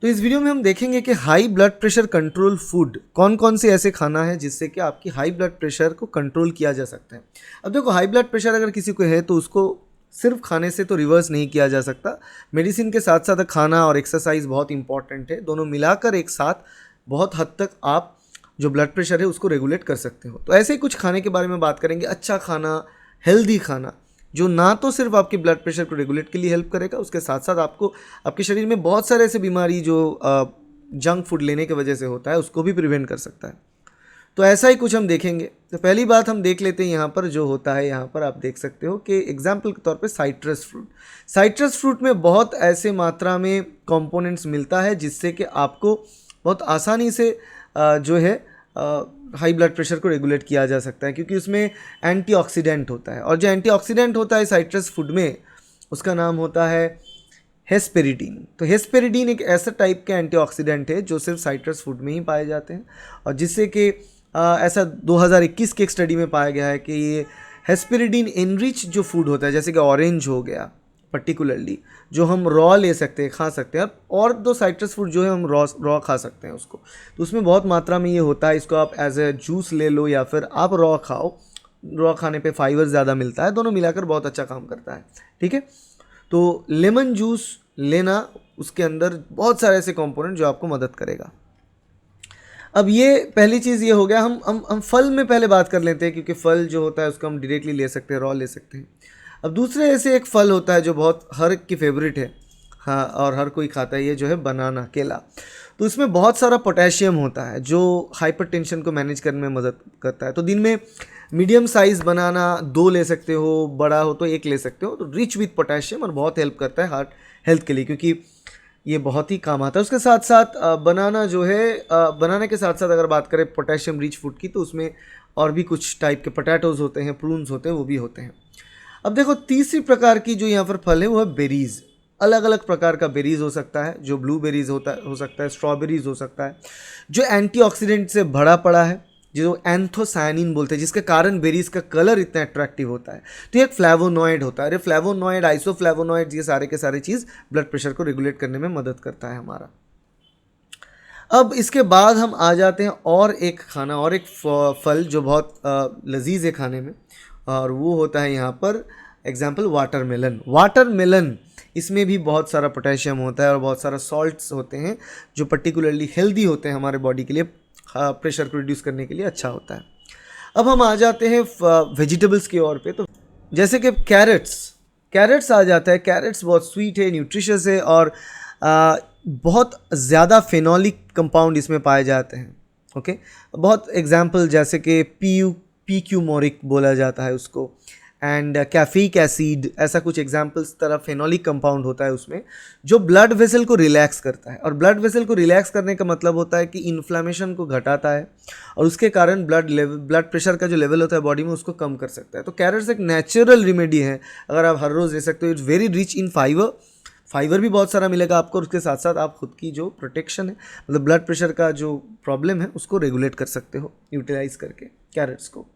तो इस वीडियो में हम देखेंगे कि high blood pressure control food कौन कौन से ऐसे खाना है जिससे कि आपकी हाई ब्लड प्रेशर को कंट्रोल किया जा सकता है। अब देखो, हाई ब्लड प्रेशर अगर किसी को है तो उसको सिर्फ खाने से तो रिवर्स नहीं किया जा सकता। मेडिसिन के साथ साथ खाना और एक्सरसाइज बहुत इंपॉर्टेंट है। दोनों मिलाकर एक साथ बहुत हद तक आप जो ब्लड प्रेशर है उसको रेगुलेट कर सकते हो। तो ऐसे ही कुछ खाने के बारे में बात करेंगे। अच्छा खाना, हेल्दी खाना, जो ना तो सिर्फ आपके ब्लड प्रेशर को रेगुलेट के लिए हेल्प करेगा, उसके साथ साथ आपको आपके शरीर में बहुत सारे ऐसे बीमारी जो जंक फूड लेने की वजह से होता है उसको भी प्रिवेंट कर सकता है। तो ऐसा ही कुछ हम देखेंगे। तो पहली बात हम देख लेते हैं यहाँ पर जो होता है। यहाँ पर आप देख सकते हो कि एग्जाम्पल के तौर पे साइट्रस फ्रूट। साइट्रस फ्रूट में बहुत ऐसे मात्रा में कंपोनेंट्स मिलता है जिससे कि आपको बहुत आसानी से जो है हाई ब्लड प्रेशर को रेगुलेट किया जा सकता है, क्योंकि उसमें एंटीऑक्सीडेंट होता है। और जो एंटीऑक्सीडेंट होता है साइट्रस फूड में, उसका नाम होता है हेस्पेरिडीन। तो हेस्पेरिडीन एक ऐसा टाइप के एंटीऑक्सीडेंट है जो सिर्फ साइट्रस फूड में ही पाए जाते हैं, और जिससे कि ऐसा 2021 के एक स्टडी में पाया गया है कि ये हेस्पेरिडीन एनरिच जो फूड होता है, जैसे कि ऑरेंज हो गया पर्टिकुलरली, जो हम रॉ ले सकते हैं, खा सकते हैं, और दो साइट्रस फूड जो है हम रॉ खा सकते हैं उसको, तो उसमें बहुत मात्रा में ये होता है। इसको आप एज ए जूस ले लो या फिर आप रॉ खाओ। रॉ खाने पे फाइबर ज़्यादा मिलता है। दोनों मिलाकर बहुत अच्छा काम करता है। ठीक है, तो लेमन जूस लेना, उसके अंदर बहुत सारे ऐसे कंपोनेंट जो आपको मदद करेगा। अब ये पहली चीज़ ये हो गया। हम फल में पहले बात कर लेते हैं, क्योंकि फल जो होता है उसको हम डायरेक्टली ले सकते हैं, रॉ ले सकते हैं। अब दूसरे ऐसे एक फल होता है जो बहुत हर एक की फेवरेट है, हाँ, और हर कोई खाता है, ये जो है बनाना, केला। तो इसमें बहुत सारा पोटेशियम होता है जो हाइपरटेंशन को मैनेज करने में मदद करता है। तो दिन में मीडियम साइज़ बनाना 2 ले सकते हो, बड़ा हो तो 1 ले सकते हो। तो रिच विथ पोटेशियम, और बहुत हेल्प करता है हार्ट हेल्थ के लिए, क्योंकि ये बहुत ही काम आता है। उसके साथ साथ बनाना जो है, बनाना के साथ साथ अगर बात करें पोटेशियम रिच फूड की, तो उसमें और भी कुछ टाइप के पोटैटोज़ होते हैं, प्रून्स होते हैं, वो भी होते हैं। अब देखो, तीसरी प्रकार की जो यहाँ पर फल है वो है बेरीज़। अलग अलग प्रकार का बेरीज़ हो सकता है, जो ब्लूबेरीज़ हो सकता है, स्ट्रॉबेरीज़ हो सकता है, जो एंटीऑक्सीडेंट से भरा पड़ा है, जो एंथोसायनिन बोलते हैं, जिसके कारण बेरीज का कलर इतना अट्रैक्टिव होता है। तो ये एक फ्लेवोनॉइड होता है। अरे फ्लेवोनॉइड, आइसोफ्लेवोनॉइड, ये सारे के सारे चीज़ ब्लड प्रेशर को रेगुलेट करने में मदद करता है हमारा। अब इसके बाद हम आ जाते हैं और एक खाना, और एक फल जो बहुत लजीज है खाने में, और वो होता है यहाँ पर एग्जाम्पल वाटरमेलन। वाटरमेलन, इसमें भी बहुत सारा पोटेशियम होता है और बहुत सारा सॉल्ट्स होते हैं जो पर्टिकुलरली हेल्दी होते हैं हमारे बॉडी के लिए, प्रेशर को रिड्यूस करने के लिए अच्छा होता है। अब हम आ जाते हैं वेजिटेबल्स की ओर पे। तो जैसे कि कैरेट्स आ जाता है। कैरेट्स बहुत स्वीट है, न्यूट्रिशियस है, और बहुत ज़्यादा फेनोलिक कंपाउंड इसमें पाए जाते हैं। ओके, बहुत एग्जाम्पल जैसे कि पीक्यूमोरिक बोला जाता है उसको, एंड कैफिक एसिड, ऐसा कुछ एग्जाम्पल्स तरह फेनोलिक कंपाउंड होता है उसमें, जो ब्लड वेसल को रिलैक्स करता है। और ब्लड वेसल को रिलैक्स करने का मतलब होता है कि इन्फ्लामेशन को घटाता है, और उसके कारण ब्लड प्रेशर का जो लेवल होता है बॉडी में उसको कम कर सकता है। तो कैरेट्स एक नेचुरल रेमेडी है, अगर आप हर रोज़ ले सकते हो। It's very rich in fibre भी बहुत सारा मिलेगा आपको, और उसके साथ साथ आप खुद की जो प्रोटेक्शन है, मतलब ब्लड प्रेशर का जो प्रॉब्लम है, उसको रेगुलेट कर सकते हो यूटिलाइज करके कैरेट्स को।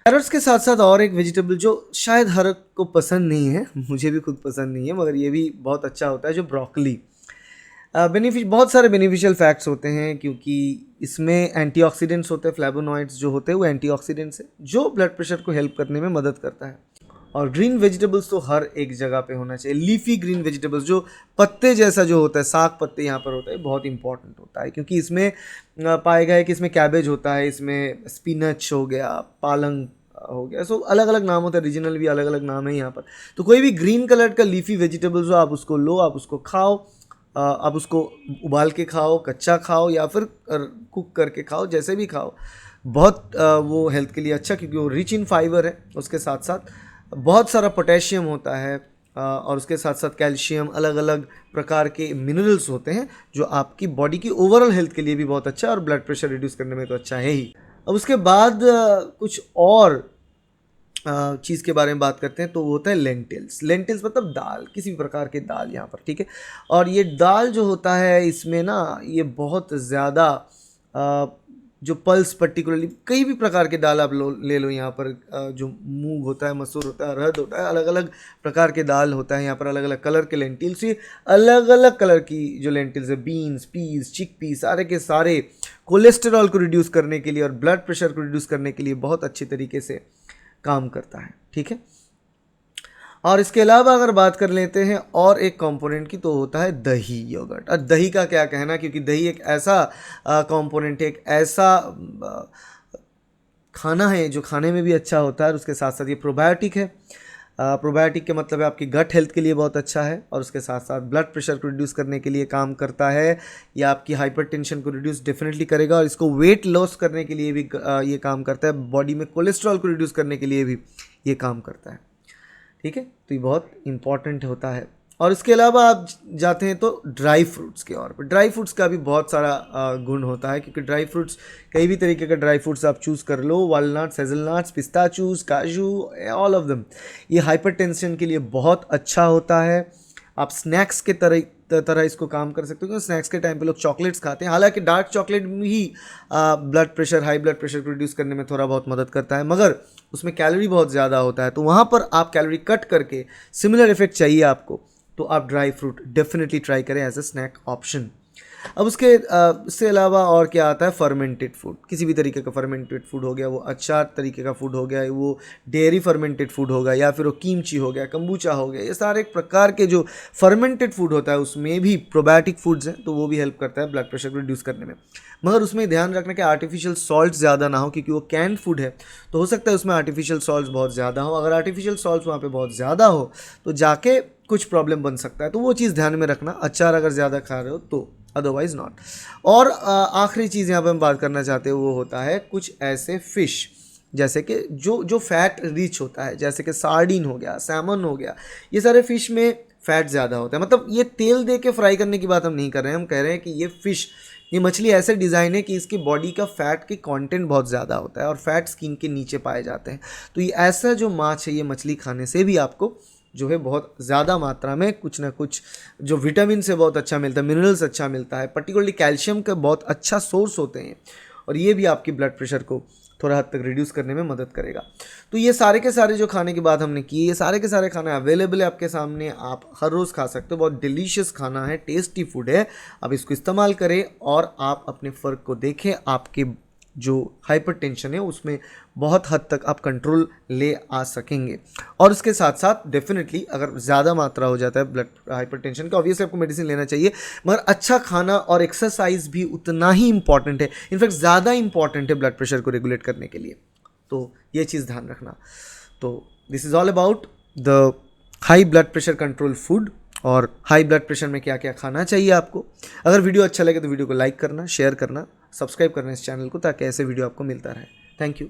कैरेट्स के साथ साथ और एक वेजिटेबल जो शायद हर को पसंद नहीं है, मुझे भी खुद पसंद नहीं है, मगर ये भी बहुत अच्छा होता है, जो ब्रोकली। बहुत सारे बेनिफिशियल फैक्ट्स होते हैं, क्योंकि इसमें एंटीऑक्सीडेंट्स होते हैं, फ्लेवोनॉइड्स जो होते हैं वो एंटीऑक्सीडेंट्स है, जो ब्लड प्रेशर को हेल्प करने में मदद करता है। और ग्रीन वेजिटेबल्स तो हर एक जगह पे होना चाहिए। लीफी ग्रीन वेजिटेबल्स, जो पत्ते जैसा जो होता है, साग पत्ते यहाँ पर होता है, बहुत इंपॉर्टेंट होता है, क्योंकि इसमें पाया गया है कि इसमें कैबेज होता है, इसमें स्पिनच हो गया, पालंग हो गया। सो अलग अलग नाम होता है, रीजनल भी अलग अलग नाम है यहाँ पर। तो कोई भी ग्रीन कलर का लीफी वेजिटेबल्स हो, आप उसको लो, आप उसको खाओ। आप उसको उबाल के खाओ, कच्चा खाओ, या फिर कुक करके खाओ, जैसे भी खाओ, बहुत वो हेल्थ के लिए अच्छा, क्योंकि वो रिच इन फाइबर है। उसके साथ साथ बहुत सारा पोटेशियम होता है, और उसके साथ साथ कैल्शियम, अलग अलग प्रकार के मिनरल्स होते हैं, जो आपकी बॉडी की ओवरऑल हेल्थ के लिए भी बहुत अच्छा है, और ब्लड प्रेशर रिड्यूस करने में तो अच्छा है ही। अब उसके बाद कुछ और चीज़ के बारे में बात करते हैं, तो वो होता है लेंटिल्स मतलब दाल, किसी भी प्रकार की दाल यहाँ पर। ठीक है, और ये दाल जो होता है इसमें ना, ये बहुत ज़्यादा जो पल्स पर्टिकुलरली कई भी प्रकार के दाल आप ले लो यहाँ पर, जो मूंग होता है, मसूर होता है, अरहर होता है, अलग अलग प्रकार के दाल होता है यहाँ पर, अलग अलग कलर के लेंटिल्स, ये अलग अलग कलर की जो लेंटिल्स है, बीन्स, पीस, चिक पीस, सारे के सारे कोलेस्टेरॉल को रिड्यूस करने के लिए और ब्लड प्रेशर को रिड्यूस करने के लिए बहुत अच्छी तरीके से काम करता है। ठीक है, और इसके अलावा अगर बात कर लेते हैं और एक कंपोनेंट की, तो होता है दही, योगर्ट। और दही का क्या कहना, क्योंकि दही एक ऐसा कंपोनेंट है, एक ऐसा खाना है जो खाने में भी अच्छा होता है और उसके साथ साथ ये प्रोबायोटिक है। प्रोबायोटिक के मतलब है आपकी गट हेल्थ के लिए बहुत अच्छा है और उसके साथ साथ ब्लड प्रेशर को रिड्यूस करने के लिए काम करता है, या आपकी हाइपरटेंशन को रिड्यूस डेफिनेटली करेगा, और इसको वेट लॉस करने के लिए भी ये काम करता है, बॉडी में कोलेस्ट्रॉल को रिड्यूस करने के लिए भी ये काम करता है। ठीक है, तो ये बहुत इंपॉर्टेंट होता है। और इसके अलावा आप जाते हैं तो ड्राई फ्रूट्स के ओर पर। ड्राई फ्रूट्स का भी बहुत सारा गुण होता है, क्योंकि ड्राई फ्रूट्स कई भी तरीके का ड्राई फ्रूट्स आप चूज़ कर लो, वालनट्स, हेज़लनट्स, पिस्ताचूज, काजू, ऑल ऑफ देम, ये हाइपरटेंशन के लिए बहुत अच्छा होता है। आप स्नैक्स के तरह इसको काम कर सकते हो, क्योंकि स्नैक्स के टाइम पे लोग चॉकलेट्स खाते हैं, हालांकि डार्क चॉकलेट भी blood pressure, high blood pressure को रिड्यूस करने में थोड़ा बहुत मदद करता है, मगर उसमें कैलोरी बहुत ज़्यादा होता है, तो वहाँ पर आप कैलोरी कट करके सिमिलर इफेक्ट चाहिए आपको, तो आप ड्राई फ्रूट डेफिनेटली ट्राई करें एज ए स्नैक ऑप्शन। अब इससे अलावा और क्या आता है, फर्मेंटेड फूड। किसी भी तरीके का फर्मेंटेड फूड हो गया, वो अच्छा तरीके का फूड हो गया, वो डेयरी फर्मेंटेड फूड होगा, या फिर वो कीमची हो गया, कंबूचा हो गया, ये सारे प्रकार के जो फर्मेंटेड फूड होता है उसमें भी प्रोबायोटिक फूड्स हैं, तो वो भी हेल्प करता है ब्लड प्रेशर को रिड्यूस करने में। मगर उसमें ध्यान रखना कि आर्टिफिशियल सॉल्ट ज़्यादा ना हो, क्योंकि वो कैंड फूड है, तो हो सकता है उसमें आर्टिफिशियल सॉल्ट बहुत ज़्यादा हो। अगर आर्टिफिशियल सॉल्ट वहाँ पर बहुत ज़्यादा हो तो जाके कुछ प्रॉब्लम बन सकता है, तो वो चीज़ ध्यान में रखना। अचार अगर ज़्यादा खा रहे हो तो, अदरवाइज नॉट। और आखिरी चीज़ यहाँ पर हम बात करना चाहते हैं वो होता है कुछ ऐसे फ़िश, जैसे कि जो फैट रिच होता है, जैसे कि सार्डिन हो गया, सैमन हो गया, ये सारे फ़िश में फ़ैट ज़्यादा होता है। मतलब ये तेल दे के फ्राई करने की बात हम नहीं कर रहे हैं, हम कह रहे हैं कि ये फ़िश, ये मछली ऐसे डिज़ाइन है कि इसकी बॉडी का फ़ैट की कंटेंट बहुत ज़्यादा होता है और फैट स्किन के नीचे पाए जाते हैं। तो ये ऐसा जो माछ है, ये मछली खाने से भी आपको जो है बहुत ज़्यादा मात्रा में कुछ ना कुछ जो विटामिन से बहुत अच्छा मिलता है, मिनरल्स अच्छा मिलता है, पर्टिकुलरली कैल्शियम का बहुत अच्छा सोर्स होते हैं, और ये भी आपकी ब्लड प्रेशर को थोड़ा हद तक रिड्यूस करने में मदद करेगा। तो ये सारे के सारे जो खाने की बात हमने की, ये सारे के सारे खाने अवेलेबल है आपके सामने, आप हर रोज़ खा सकते हो। बहुत डिलीशियस खाना है, टेस्टी फूड है, आप इसको इस्तेमाल करें और आप अपने फ़र्क को देखें। आपके जो हाइपरटेंशन है उसमें बहुत हद तक आप कंट्रोल ले आ सकेंगे। और उसके साथ साथ डेफिनेटली अगर ज़्यादा मात्रा हो जाता है ब्लड हाइपरटेंशन का, ऑब्वियसली आपको मेडिसिन लेना चाहिए, मगर अच्छा खाना और एक्सरसाइज भी उतना ही इंपॉर्टेंट है, इनफैक्ट ज़्यादा इंपॉर्टेंट है ब्लड प्रेशर को रेगुलेट करने के लिए। तो ये चीज़ ध्यान रखना। तो this is all about the high blood pressure control food और हाई ब्लड प्रेशर में क्या क्या खाना चाहिए आपको। अगर वीडियो अच्छा लगे तो वीडियो को लाइक करना, शेयर करना, सब्सक्राइब करना इस चैनल को, ताकि ऐसे वीडियो आपको मिलता रहे। Thank you.